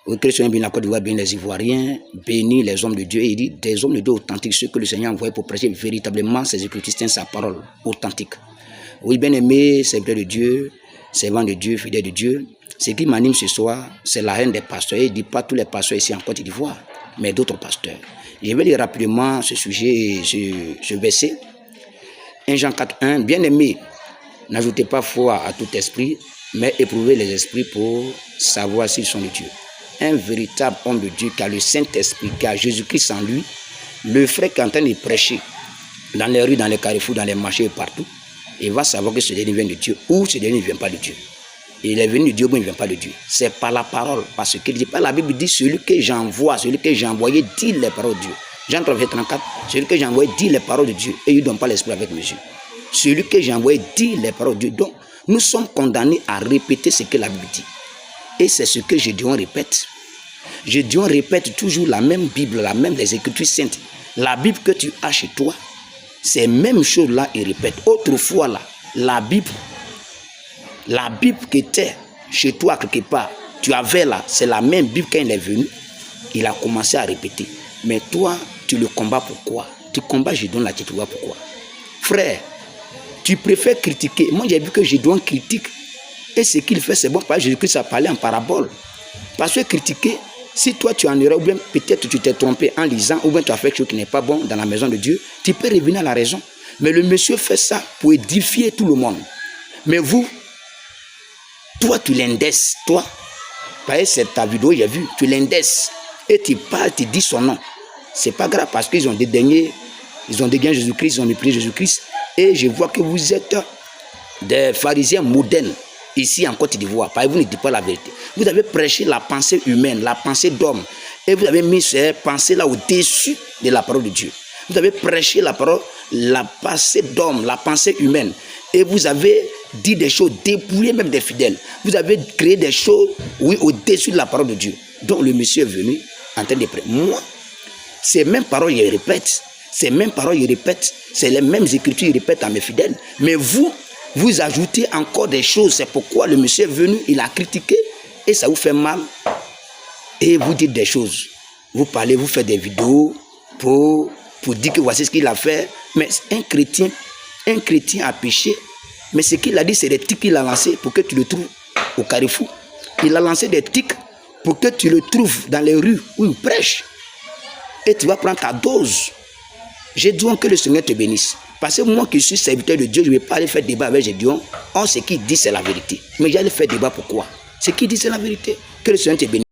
Oui, que le Seigneur bénisse la Côte d'Ivoire, bénisse les Ivoiriens, bénisse les hommes de Dieu. Et il dit des hommes de Dieu authentiques, ceux que le Seigneur a envoyés pour prêcher véritablement ses écritures, sa parole authentique. Oui, bien-aimé, serviteur de Dieu, servant de Dieu, fidèle de Dieu, ce qui m'anime ce soir, c'est la reine des pasteurs. Il ne dit pas tous les pasteurs ici en Côte d'Ivoire, mais d'autres pasteurs. Je vais lire rapidement ce sujet, ce verset. 1 Jean 4:1, bien-aimé, n'ajoutez pas foi à tout esprit, mais éprouvez les esprits pour savoir s'ils sont de Dieu. Un véritable homme de Dieu qui a le Saint-Esprit, qui a Jésus-Christ en lui, le frère qui est en train de prêcher dans les rues, dans les carrefours, dans les marchés et partout, il va savoir que ce dernier vient de Dieu ou ce dernier ne vient pas de Dieu. Il est venu de Dieu ou il ne vient pas de Dieu. C'est par la parole, parce que la Bible dit celui que j'envoie, celui que j'ai envoyé dit les paroles de Dieu. Jean 3, 34, celui que j'ai envoyé dit les paroles de Dieu et il ne donne pas l'esprit avec mesure. Celui que j'ai envoyé dit les paroles de Dieu. Donc, nous sommes condamnés à répéter ce que la Bible dit. Et c'est ce que Gédéon répète. Gédéon répète toujours la même Bible, la même des Écritures saintes. La Bible que tu as chez toi, ces mêmes choses-là, il répète. Autrefois, là, la Bible qui était chez toi quelque part, tu avais là, c'est la même Bible quand il est venu, il a commencé à répéter. Mais toi, tu le combats pourquoi? Tu combats Gédéon là, tu vois pourquoi? Frère, tu préfères critiquer. Moi, j'ai vu que Gédéon critique. Et ce qu'il fait, c'est bon. Parce que Jésus-Christ a parlé en parabole. Parce que critiquer, si toi tu en erreur, ou bien peut-être tu t'es trompé en lisant, ou bien tu as fait quelque chose qui n'est pas bon dans la maison de Dieu, tu peux revenir à la raison. Mais le monsieur fait ça pour édifier tout le monde. Mais vous, toi tu l'indesses. Toi, c'est ta vidéo, j'ai vu, tu l'indesses. Et tu parles, tu dis son nom. C'est pas grave parce qu'ils ont dédaigné Jésus-Christ, ils ont méprisé Jésus-Christ. Et je vois que vous êtes des pharisiens modernes ici en Côte d'Ivoire. Parce que vous ne dites pas la vérité. Vous avez prêché la pensée humaine, la pensée d'homme. Et vous avez mis cette pensée-là au-dessus de la parole de Dieu. Vous avez prêché la parole, la pensée d'homme, la pensée humaine. Et vous avez dit des choses, dépouillées même des fidèles. Vous avez créé des choses, oui, au-dessus de la parole de Dieu. Donc le monsieur est venu en train de prêcher. Moi, ces mêmes paroles, il répète. Ces mêmes paroles, il répète. C'est les mêmes écritures, il répète à mes fidèles. Mais vous ajoutez encore des choses. C'est pourquoi le monsieur est venu, il a critiqué et ça vous fait mal. Et vous dites des choses. Vous parlez, vous faites des vidéos pour dire que voici ce qu'il a fait. Mais un chrétien a péché. Mais ce qu'il a dit, c'est des tics qu'il a lancés pour que tu le trouves au carrefour. Il a lancé des tics pour que tu le trouves dans les rues où il prêche. Et tu vas prendre ta dose. Gédéon, que le Seigneur te bénisse. Parce que moi qui suis serviteur de Dieu, je ne vais pas aller faire débat avec Gédéon. Ce qu'il dit, c'est la vérité. Mais j'allais faire débat pourquoi? Ce qu'il dit, c'est la vérité. Que le Seigneur te bénisse.